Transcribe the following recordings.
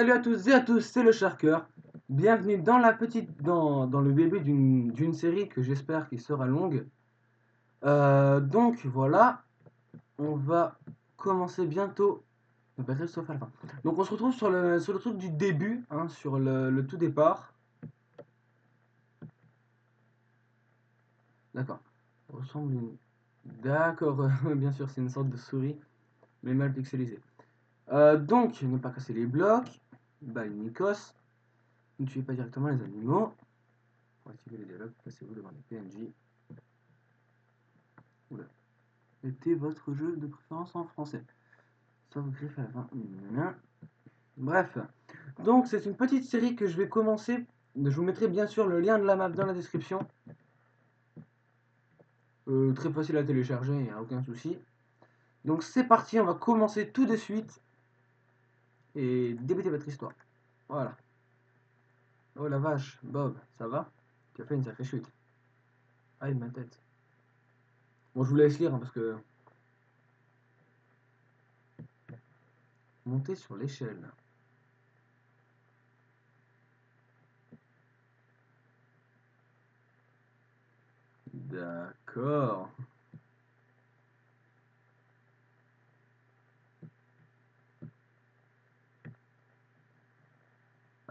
Salut à tous et à tous, c'est le Sharker. Bienvenue dans dans le début d'une série que j'espère qu'il sera longue. Donc voilà, on va commencer bientôt. Sauf à la fin. Donc on se retrouve sur le truc du début, hein, sur le tout départ. D'accord. Ressemble une... D'accord, bien sûr, c'est une sorte de souris, mais mal pixelisée. Donc, ne pas casser les blocs. Bah, une Nikos. Ne tuez pas directement les animaux. Pour activer les dialogues, placez-vous devant les PNJ. Oula. Mettez votre jeu de préférence en français. Sauf griffe à la fin. Bref. Donc, c'est une petite série que je vais commencer. Je vous mettrai bien sûr le lien de la map dans la description. Très facile à télécharger, il n'y a aucun souci. Donc, c'est parti, on va commencer tout de suite. Et débuter votre histoire. Voilà. Oh la vache, Bob, ça va? Tu as fait une sacrée chute. Aïe, ma tête. Bon, je vous laisse lire, hein, parce que... Monter sur l'échelle. D'accord.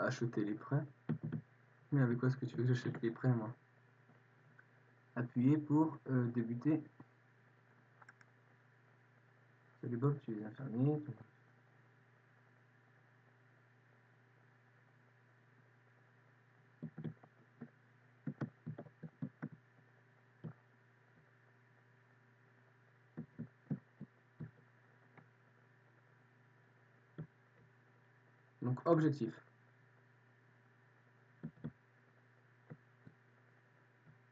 Acheter les prêts. Mais avec quoi est-ce que tu veux que j'achète les prêts, moi? Appuyez pour débuter. Salut Bob, tu es infirmier. Donc, objectif.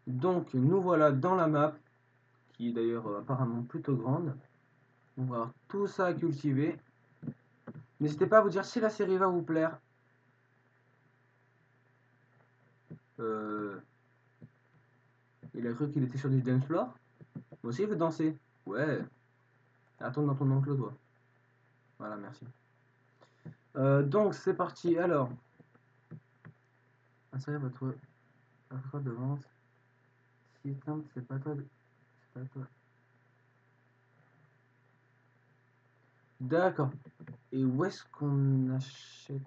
Donc, nous voilà dans la map, qui est d'ailleurs apparemment plutôt grande. On va avoir tout ça à cultiver. N'hésitez pas à vous dire si la série va vous plaire. Euh, il a cru qu'il était sur du dance floor. Moi aussi, il veut danser. Ouais. Attends dans ton enclos, toi. Voilà, merci. Donc, c'est parti. Alors, insérez votre offre de vente. Si c'est pas toi. C'est pas toi. D'accord. Et où est-ce qu'on achète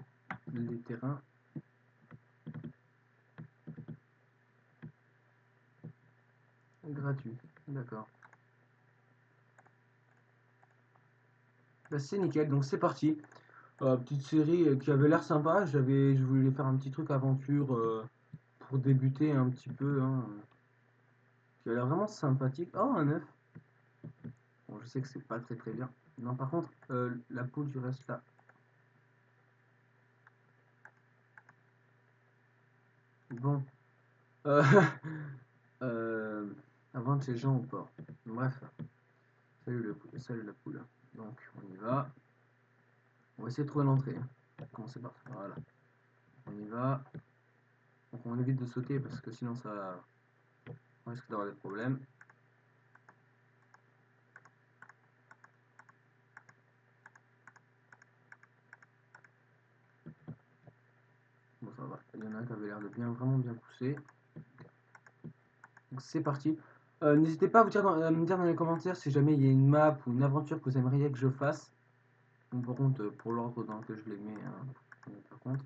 les terrains? Gratuit. D'accord. Bah, c'est nickel, donc c'est parti. Petite série qui avait l'air sympa. Je voulais faire un petit truc aventure pour débuter un petit peu, hein, qui a l'air vraiment sympathique. Oh, un œuf. Bon, je sais que c'est pas très très bien. Non, par contre, la poule, tu restes là. Bon. Euh, euh, avant de chez gens au port. Bref. Salut la poule. Donc, on y va. On va essayer de trouver l'entrée. Commencer par ça. Voilà. On y va. Donc, on évite de sauter parce que sinon ça on risque d'avoir des problèmes. Bon, ça va. Il y en a un qui avait l'air de vraiment bien pousser. Donc, c'est parti. N'hésitez pas à me dire dans les commentaires si jamais il y a une map ou une aventure que vous aimeriez que je fasse. Donc, par contre, pour l'ordre dans lequel je les mets, hein, par contre.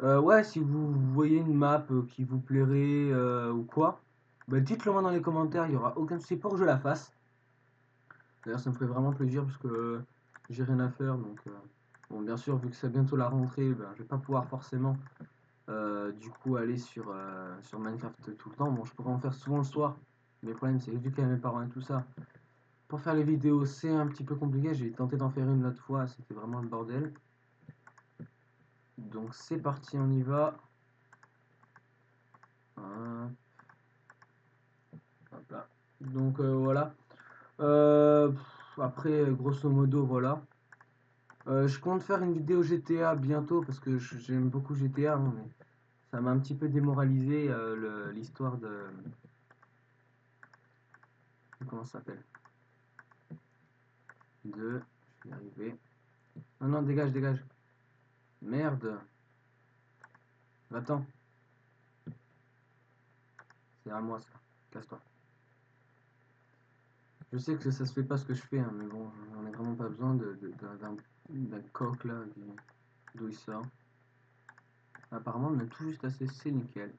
Ouais, si vous voyez une map qui vous plairait ou quoi, bah, dites-le moi dans les commentaires, il n'y aura aucun souci pour que je la fasse. D'ailleurs, ça me ferait vraiment plaisir parce que j'ai rien à faire. Donc, bon, bien sûr, vu que c'est bientôt la rentrée, ben, je vais pas pouvoir forcément du coup aller sur Minecraft tout le temps. Bon, je pourrais en faire souvent le soir, mais le problème c'est que vu qu'il y a mes parents et tout ça, pour faire les vidéos c'est un petit peu compliqué. J'ai tenté d'en faire une l'autre fois, c'était vraiment le bordel. Donc c'est parti, on y va. Hop là. Donc voilà. Après, grosso modo, voilà. Je compte faire une vidéo GTA bientôt parce que j'aime beaucoup GTA, hein, mais ça m'a un petit peu démoralisé l'histoire de... Comment ça s'appelle? Je vais y arriver. Non, non, dégage, dégage. Merde. Va-t'en. C'est à moi ça. Casse-toi. Je sais que ça se fait pas ce que je fais, hein, mais bon, j'en ai vraiment pas besoin d'un coq là d'où il sort. Apparemment, on a tout juste assez, c'est nickel.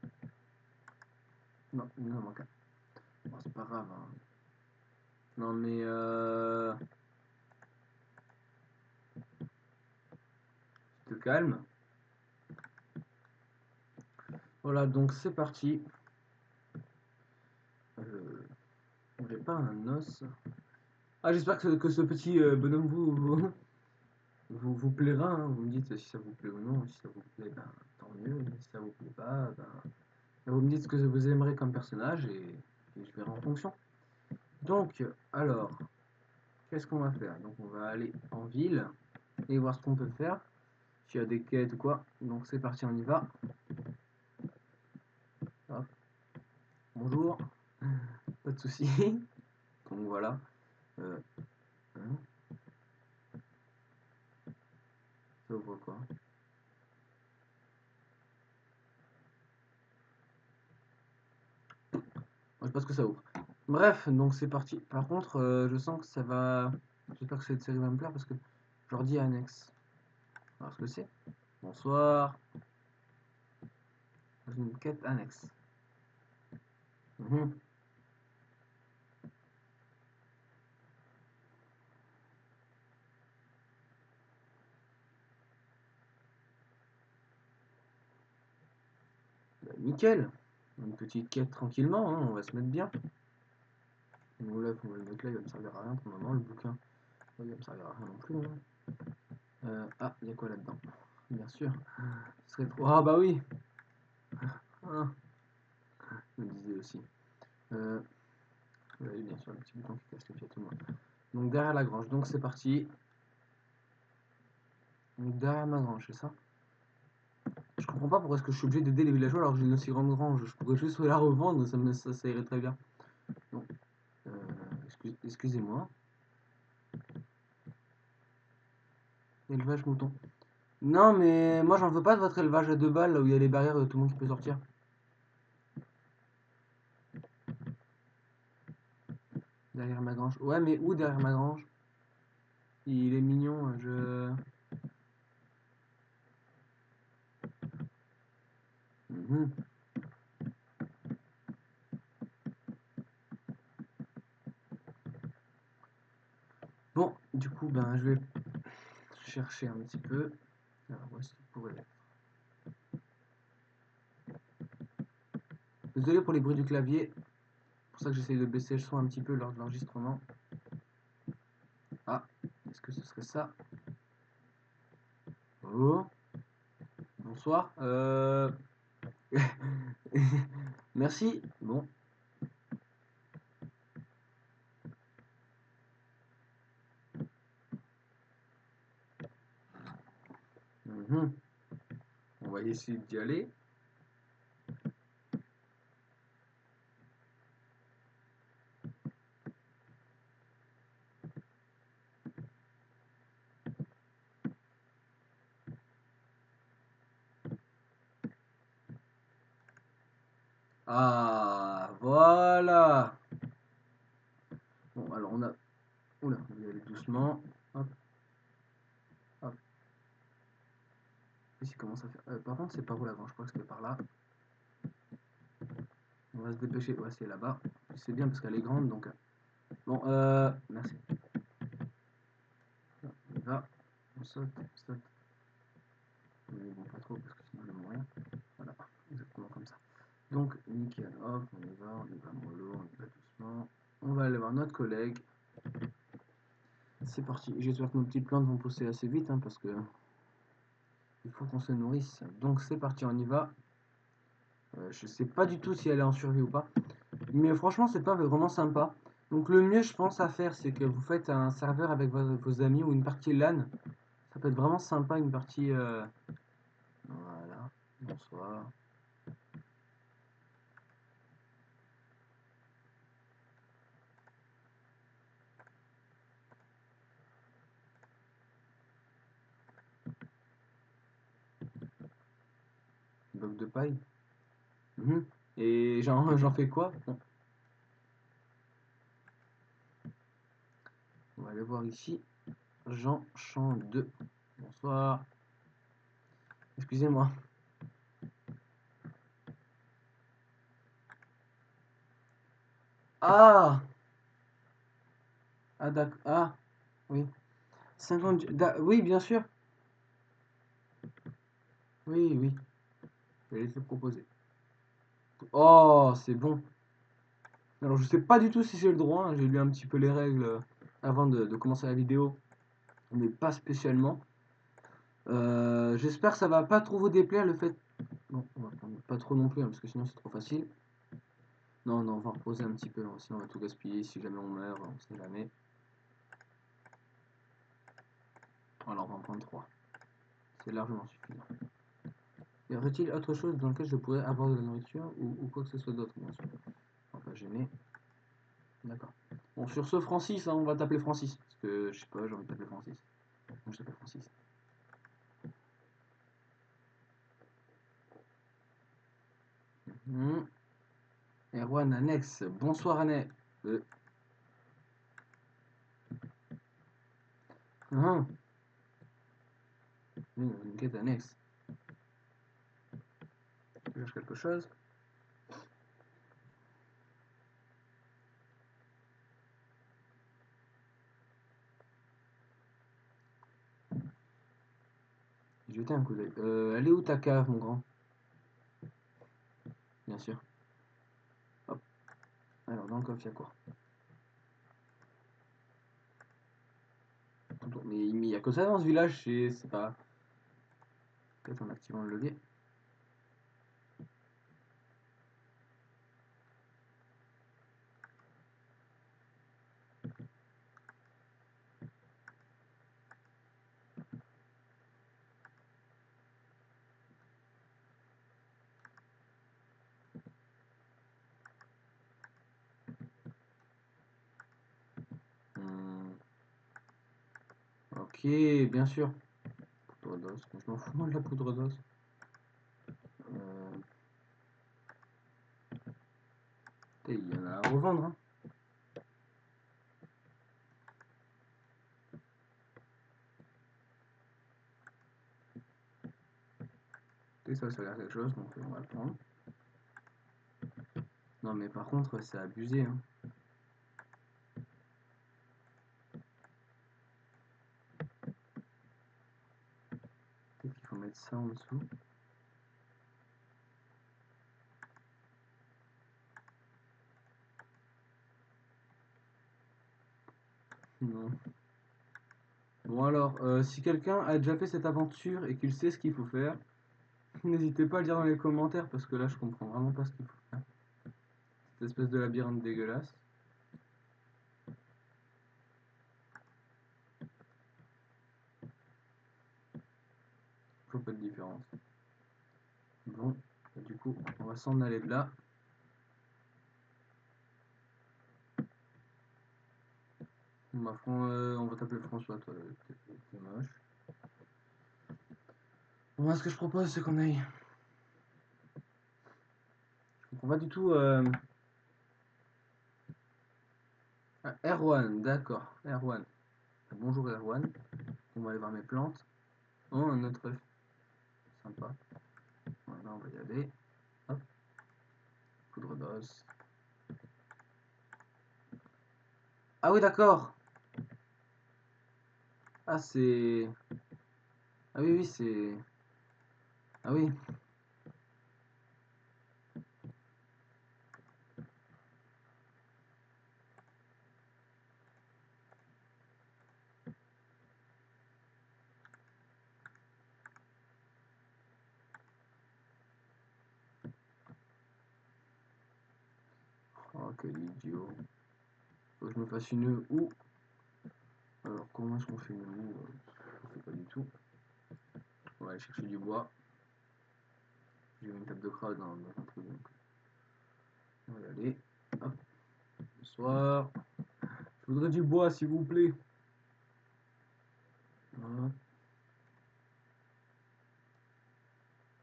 Non, il nous en manque un. Bon, c'est pas grave. Hein. Non, mais tu te calmes. Voilà, donc c'est parti. J'ai pas un os. Ah, j'espère que ce petit bonhomme vous plaira. Hein. Vous me dites si ça vous plaît ou non. Si ça vous plaît, ben, tant mieux. Si ça vous plaît pas, ben, vous me dites ce que vous aimerez comme personnage et je verrai en fonction. Donc, alors, qu'est-ce qu'on va faire? Donc, on va aller en ville et voir ce qu'on peut faire. S'il y a des quêtes ou quoi. Donc, c'est parti, on y va. Hop. Bonjour. Pas de soucis. Donc, voilà. Hein, ça ouvre quoi? Je sais pas ce que ça ouvre. Bref, donc c'est parti. Par contre, je sens que ça va. J'espère que cette série va me plaire parce que je leur dis annexe. Alors, ce que c'est? Bonsoir. Une quête annexe. Mhm. Bah, nickel. Une petite quête tranquillement, hein, on va se mettre bien. Donc là, on va le mettre là, il va me servir à rien pour le moment, le bouquin. Il va me servir à rien non plus. Hein. Ah, il y a quoi là-dedans? Bien sûr. Ce serait trop. Ah bah oui. Ah, je me disais aussi. Oui, bien sûr, le petit bouton qui casse les pieds à tout le monde. Donc derrière la grange, donc c'est parti. Donc derrière ma grange, c'est ça? Je comprends pas pourquoi est-ce que je suis obligé d'aider les villageois alors que j'ai une aussi grande grange. Je pourrais juste la revendre, ça irait très bien. Donc, excusez-moi. Élevage mouton. Non, mais moi j'en veux pas de votre élevage à 2 balles là où il y a les barrières de tout le monde qui peut sortir. Derrière ma grange. Ouais, mais où derrière ma grange? Il est mignon, je. Mhm. Bon, du coup, ben je vais chercher un petit peu. Alors, où est-ce qu'il pourrait être? Désolé pour les bruits du clavier. C'est pour ça que j'essaye de baisser le son un petit peu lors de l'enregistrement. Ah, est-ce que ce serait ça? Oh, bonsoir. Merci. Bon. Mhm. On va essayer d'y aller. Ah, voilà. Bon, alors on a. Oula, on va y aller doucement. Hop, hop. Ici, commence à faire. Par contre, c'est par où la grange? Je crois que c'est par là. On va se dépêcher. Ouais, c'est là-bas. C'est bien parce qu'elle est grande donc. Bon, merci. Là, on y va. On saute, on saute. Mais bon, pas trop parce que sinon je vais mourir. Voilà, exactement comme ça. Donc, nickel. Hop, on y va mollo, on y va doucement. On va aller voir notre collègue. C'est parti. J'espère que nos petites plantes vont pousser assez vite hein, parce que il faut qu'on se nourrisse. Donc c'est parti, on y va. Je sais pas du tout si elle est en survie ou pas. Mais franchement, c'est pas vraiment sympa. Donc le mieux, je pense, à faire, c'est que vous faites un serveur avec vos amis ou une partie LAN. Ça peut être vraiment sympa, une partie... Voilà. Bonsoir. bloc de paille. Et j'en fais quoi? Bon. On va aller voir ici. Jean Champ 2. Bonsoir. Excusez-moi. Ah! Ah, d'accord. Ah, oui. 50. Oui, bien sûr. Oui, oui. Je vais laisser proposer. Oh, c'est bon. Alors, je sais pas du tout si j'ai le droit, hein. J'ai lu un petit peu les règles avant de commencer la vidéo, mais pas spécialement. J'espère que ça va pas trop vous déplaire le fait. Bon, on va prendre pas trop non plus, hein, parce que sinon c'est trop facile. Non, non, on va reposer un petit peu, hein, sinon on va tout gaspiller. Si jamais on meurt, on sait jamais. Alors, on va en prendre 3. C'est largement suffisant. Y aurait-il autre chose dans lequel je pourrais avoir de la nourriture ou quoi que ce soit d'autre, bien sûr. On va pas gêner. D'accord. Bon, sur ce, Francis, hein, on va t'appeler Francis. Parce que, je sais pas, j'ai envie de t'appeler Francis. Moi, je t'appelle Francis. Erwan Annex. Bonsoir, Annex. Une quête annexe. Tu cherches quelque chose? Jeter un coup d'œil. Elle est où ta cave, mon grand? Bien sûr. Hop. Alors, dans le coffre, il y a quoi? Mais il n'y a que ça dans ce village, c'est pas. Peut-être en activant le levier. Ok, bien sûr. Poudre d'os. Je m'en fous, moi, de la poudre d'os. Il y en a à revendre, hein. Et ça a l'air quelque chose, donc on va le prendre. Non, mais par contre, c'est abusé, hein. Peut-être qu'il faut mettre ça en dessous. Non. Bon alors, si quelqu'un a déjà fait cette aventure et qu'il sait ce qu'il faut faire, n'hésitez pas à le dire dans les commentaires parce que là je comprends vraiment pas ce qu'il faut faire. Cette espèce de labyrinthe dégueulasse. Je vois pas de différence. Bon, du coup, on va s'en aller de là. On va t'appeler François, toi, t'es moche. Bon, moi, ce que je propose, c'est qu'on aille. Je comprends pas du tout. Ah, Erwan, d'accord. Erwan. Bonjour Erwan. On va aller voir mes plantes. Oh, un autre œuf. Sympa. Voilà, on va y aller. Hop. Poudre d'os. Ah oui, d'accord. Ah, c'est. Ah oui, oui, c'est. Ah oui. Oh, quel idiot. Faut que je me fasse une où? Alors, comment est-ce qu'on fait une où? Je sais pas du tout. On va aller chercher du bois. J'ai une table de crâne dans un truc, donc. On va y aller. Hop. Bonsoir. Je voudrais du bois, s'il vous plaît. Hop.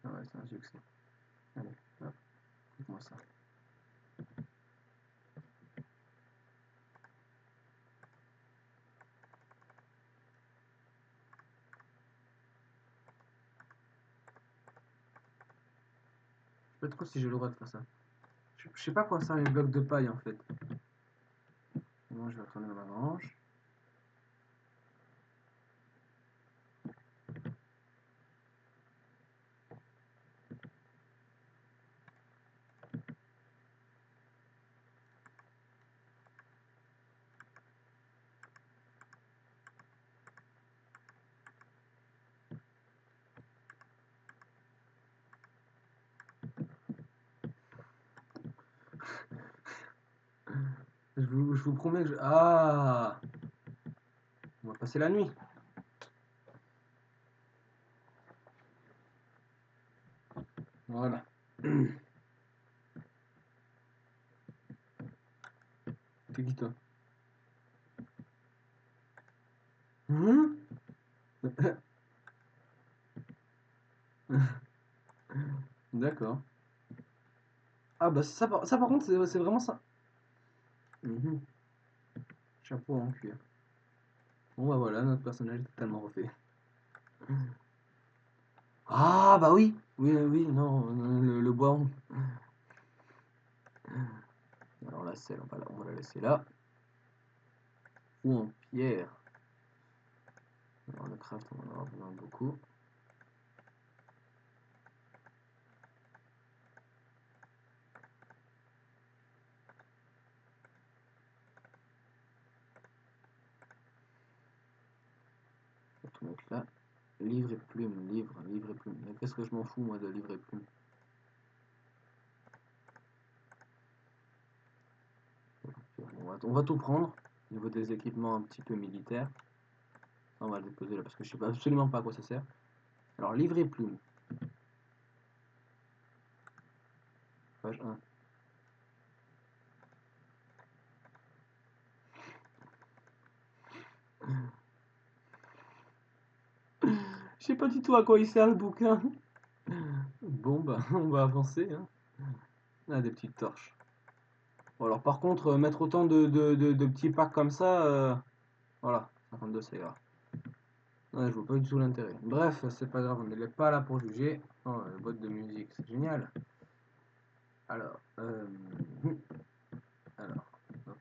Ah ouais, c'est un succès. Allez, hop, moi ça. Je sais pas trop si j'ai le droit de faire ça. Je sais pas quoi ça les blocs de paille en fait. Moi je vais retourner dans ma grange. Je vous promets que je... Ah, on va passer la nuit. Voilà. T'es qui toi? Hum. D'accord. Ah bah ça par contre c'est vraiment ça. Mhm. Chapeau en cuir. Bon bah voilà, notre personnage est totalement refait. Ah bah oui. Oui, oui, non, le bois. Alors la selle, on va la laisser là. Ou en pierre. Alors le craft, on en aura besoin beaucoup. On va tout mettre là. Livre et plume, livre et plume. Mais qu'est-ce que je m'en fous moi de livre et plume? On va tout prendre. Au niveau des équipements un petit peu militaires. Ça, on va le déposer là parce que je sais pas absolument pas à quoi ça sert. Alors livre et plume. Page 1. Je sais pas du tout à quoi il sert le bouquin. Bon bah on va avancer hein. Ah, des petites torches. Bon, alors par contre mettre autant de petits packs comme ça, voilà, 52 c'est grave. Ouais, je vois pas du tout l'intérêt. Bref, c'est pas grave, on n'est pas là pour juger. Oh, la boîte de musique, c'est génial. Alors, alors, hop,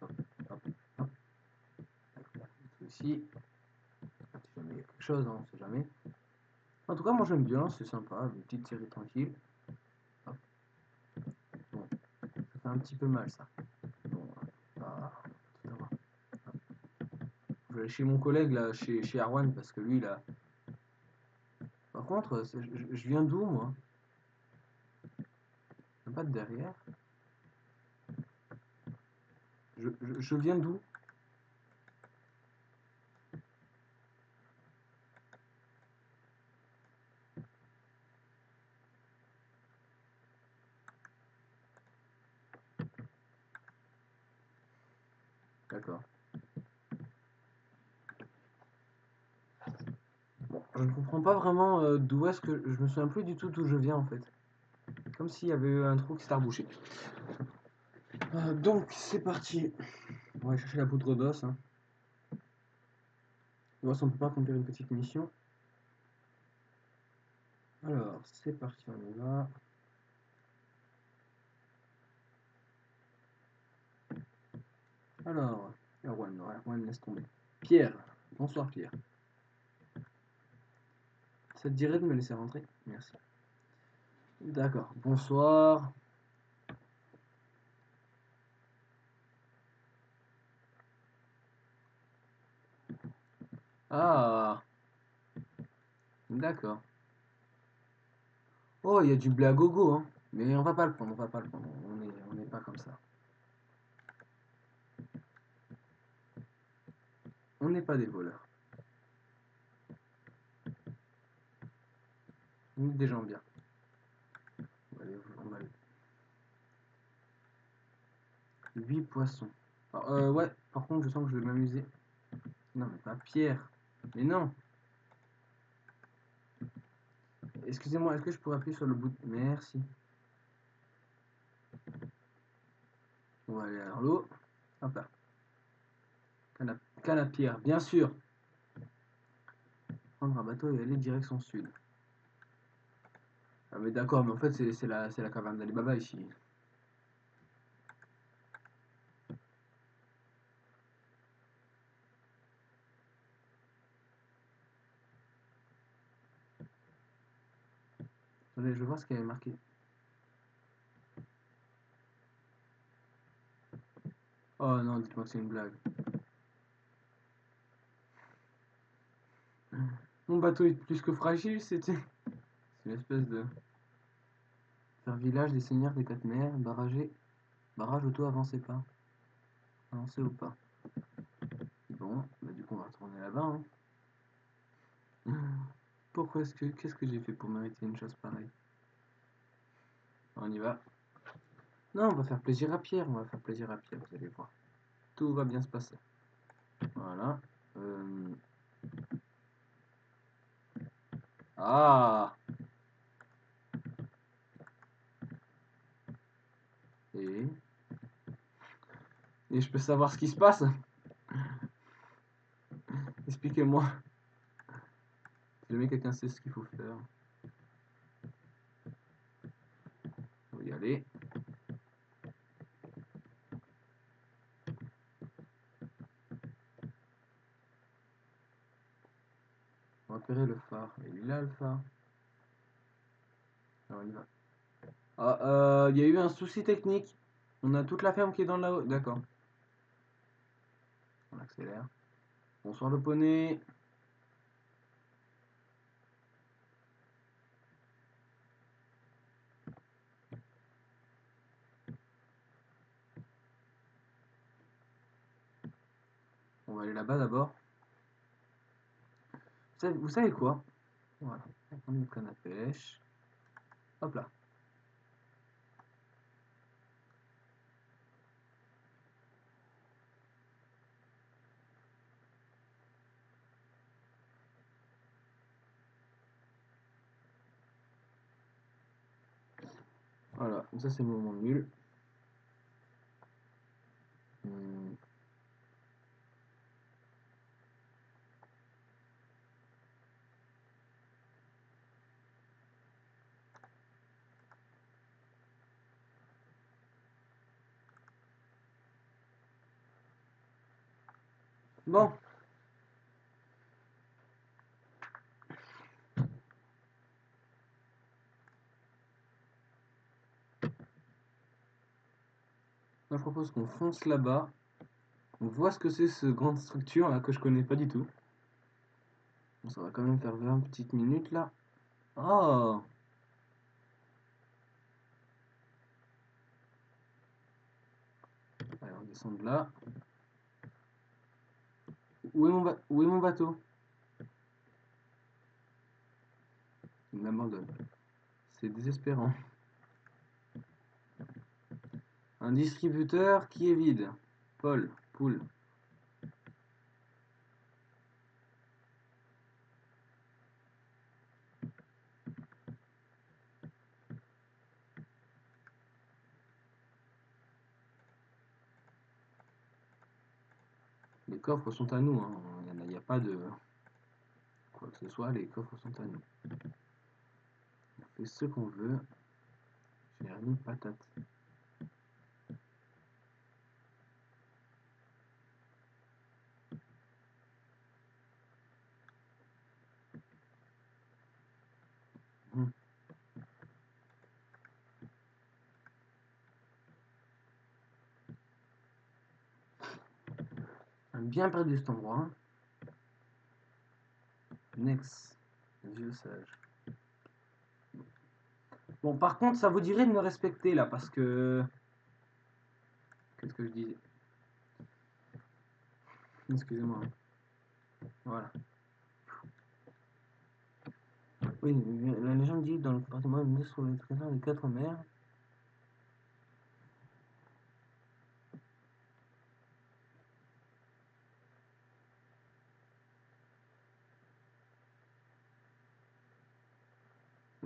hop, hop, hop. Ici, si jamais il y a quelque chose, hein, on sait jamais. En tout cas, moi j'aime bien, c'est sympa, une petite série tranquille. Hop. Bon, ça fait un petit peu mal ça. Bon, ah, tout avoir. Je vais aller chez mon collègue là, chez Arwan, parce que lui là. Par contre, je viens d'où moi? Même pas de derrière. Je viens d'où? D'accord. Bon, je ne comprends pas vraiment d'où est-ce que. Je me souviens plus du tout d'où je viens en fait. Comme s'il y avait eu un trou qui s'était rebouché. Donc, c'est parti. On va chercher la poudre d'os. Hein. On va si on peut pas accomplir une petite mission. Alors, c'est parti, on y va. Alors, Erwan, Erwan, laisse tomber. Pierre. Bonsoir Pierre. Ça te dirait de me laisser rentrer? Merci. D'accord. Bonsoir. Ah, d'accord. Oh, il y a du blé à gogo, hein. Mais on va pas le prendre, on va pas le prendre. On n'est pas comme ça. On n'est pas des voleurs. On est des gens bien. On va aller. 8 poissons. Alors, ouais, par contre, je sens que je vais m'amuser. Non, mais pas Pierre. Mais non. Excusez-moi, est-ce que je pourrais appuyer sur le bout? Merci. On va aller vers l'eau. Hop là. Canne à pierre, bien sûr. Prendre un bateau et aller direction sud. Ah mais d'accord, mais en fait c'est la caverne d'Ali Baba ici. Attendez, je vais voir ce qu'il y avait marqué. Oh non, dites-moi que c'est une blague. Mon bateau est plus que fragile, c'était. C'est une espèce de. Faire village des seigneurs des quatre mers, barrage auto, avancez pas. Avancez ou pas. Bon, bah du coup on va retourner là-bas. Hein. Pourquoi est-ce que. Qu'est-ce que j'ai fait pour mériter une chose pareille? On y va. Non, on va faire plaisir à Pierre, on va faire plaisir à Pierre, vous allez voir. Tout va bien se passer. Voilà. Ah! Et... Et je peux savoir ce qui se passe? Expliquez-moi. Si jamais quelqu'un sait ce qu'il faut faire. On va y aller. On va repérer le phare. Et il est là le phare. Alors on y va. Ah, il y a eu un souci technique. On a toute la ferme qui est dans là-haut. D'accord. On accélère. Bonsoir le poney. On va aller là-bas d'abord. Vous savez quoi? Voilà. On va prendre une canne à pêche. Hop là. Voilà. Ça c'est le moment nul. Hmm. Bon. Moi je propose qu'on fonce là-bas. On voit ce que c'est ce grande structure là que je connais pas du tout. Bon, ça va quand même faire 20 petites minutes là. Oh! Allez, on descend de là. Où est mon bateau? Il m'abandonne. C'est désespérant. Un distributeur qui est vide. Paul, poule. Les coffres sont à nous. Hein. Il n'y a pas de quoi que ce soit. Les coffres sont à nous. On fait ce qu'on veut. J'ai rien patate. Hum. On a bien perdu cet endroit. Hein. Next. Vieux sage. Bon, par contre, ça vous dirait de me respecter là, parce que... Qu'est-ce que je disais? Excusez-moi. Voilà. Oui, la légende dit dans le compartiment une sur le trésor des quatre mers.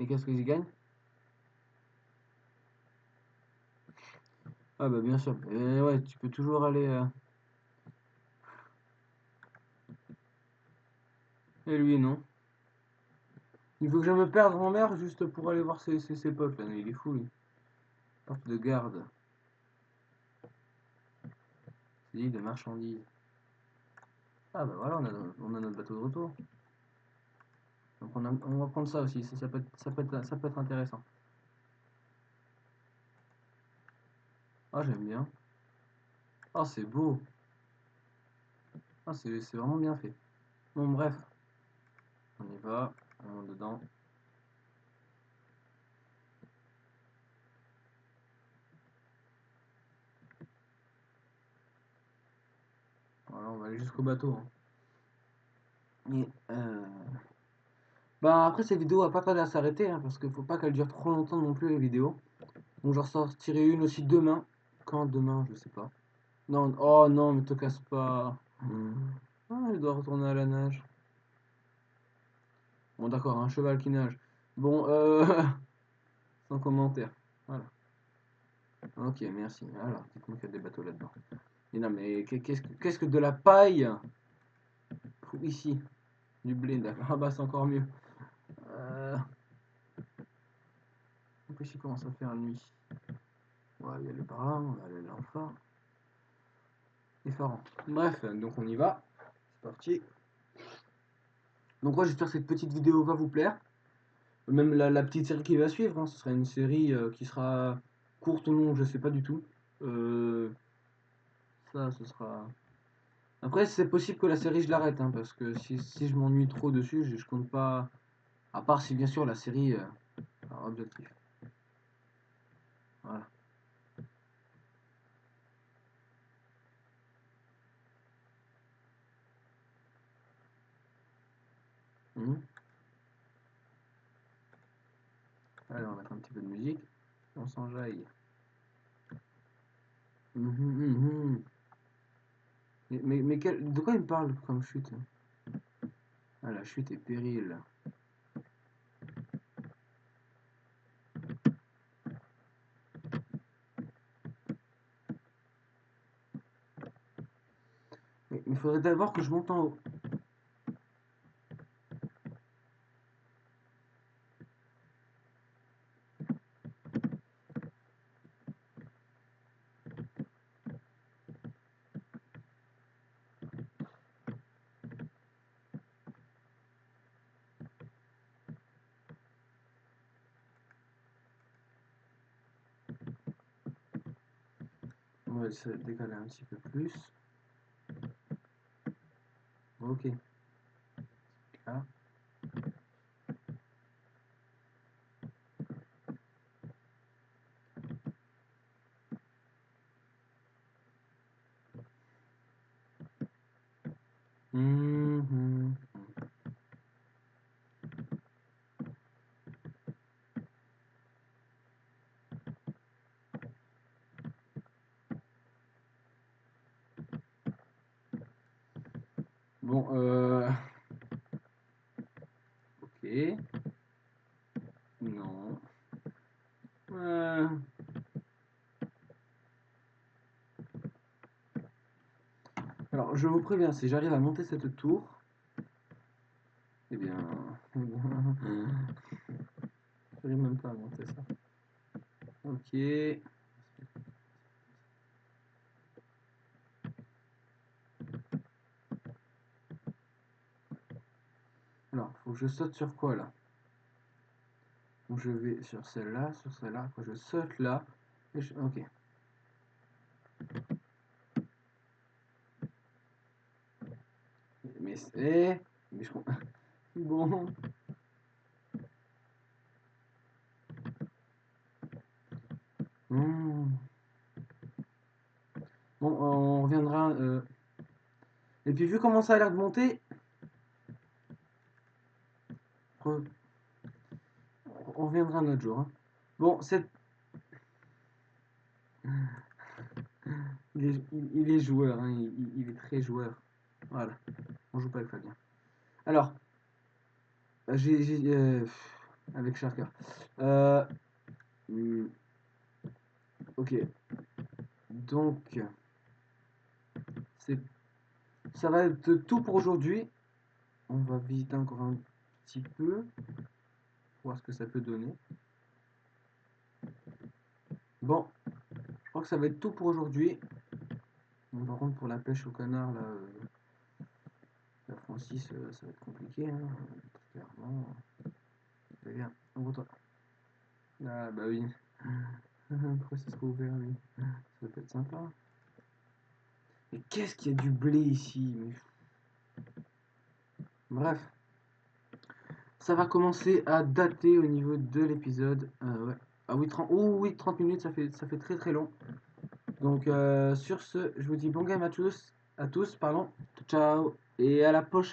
Et qu'est-ce que j'y gagne? Ah bah bien sûr. Et ouais, tu peux toujours aller... Et lui, non. Il faut que je me perde en mer juste pour aller voir ses potes là. Il est fou lui. Porte de garde. C'est l'île de marchandises. Ah bah voilà, on a notre bateau de retour. Donc on va prendre ça aussi. Ça peut être intéressant. Ah j'aime bien. Ah c'est beau. Ah c'est vraiment bien fait. Bon bref. On y va. On monte dedans. Voilà, on va aller jusqu'au bateau, hein. Et bah après cette vidéo va pas tarder à s'arrêter, hein, parce qu'il faut pas qu'elle dure trop longtemps non plus les vidéos. Donc j'en sortirai une aussi demain. Quand demain, je sais pas. Non, oh non, mais te casse pas. Ah, je dois retourner à la nage. Bon d'accord, un cheval qui nage. Bon, sans commentaire. Voilà. Ok, merci. Alors, dites-moi qu'il y a des bateaux là-dedans. Et non, mais qu'est-ce que de la paille? Ici, du blé, d'accord. Ah bah c'est encore mieux. En plus, il commence à faire nuit. On va y aller par là, on va aller là enfin. Effarant. Bref, donc on y va. C'est parti. Donc moi j'espère que cette petite vidéo va vous plaire. Même la petite série qui va suivre, hein, ce sera une série qui sera courte ou non, je sais pas du tout. Euh, Ça, ce sera. Après, c'est possible que la série je l'arrête, hein, parce que si je m'ennuie trop dessus, je compte pas. À part si bien sûr la série a objectif. Voilà. Mhm. Allez, on va mettre un petit peu de musique. On s'enjaille. Mhm. De quoi il me parle comme chute? Ah, la chute est péril. Mais il faudrait d'abord que je monte en haut. On va se décaler un petit peu plus. Ok. Là. Mhm. Bon, ok. Non. Euh, Alors, je vous préviens, si j'arrive à monter cette tour, eh bien, j'arrive même pas à monter ça. Ok. Alors, faut que je saute sur quoi là? Donc, je vais sur celle-là, Après, je saute là. Ok. Mais c'est. Mais je comprends. Bon. Hmm. Bon, on reviendra. Et puis, vu comment ça a l'air de monter, on reviendra un autre jour, hein. Bon, il est joueur, hein, il est très joueur. Voilà, on joue pas avec Fabien. Alors, j'ai avec Sharker. Ok. Donc, ça va être tout pour aujourd'hui. On va visiter encore un petit peu, voir ce que ça peut donner. Bon, je crois que ça va être tout pour aujourd'hui. Bon, par contre, pour la pêche au canard, la Francis, ça va être compliqué, hein, clairement. Mais bien, ouvre-toi. Ah, bah oui. Pourquoi ça serait ouvert, lui? Ça peut être sympa. Mais qu'est-ce qu'il y a du blé ici? Bref. Ça va commencer à dater au niveau de l'épisode. Ouais. Ah oui, 30, oh oui, 30 minutes, ça fait très très long. Donc sur ce, je vous dis bon game à tous, pardon. Ciao et à la prochaine.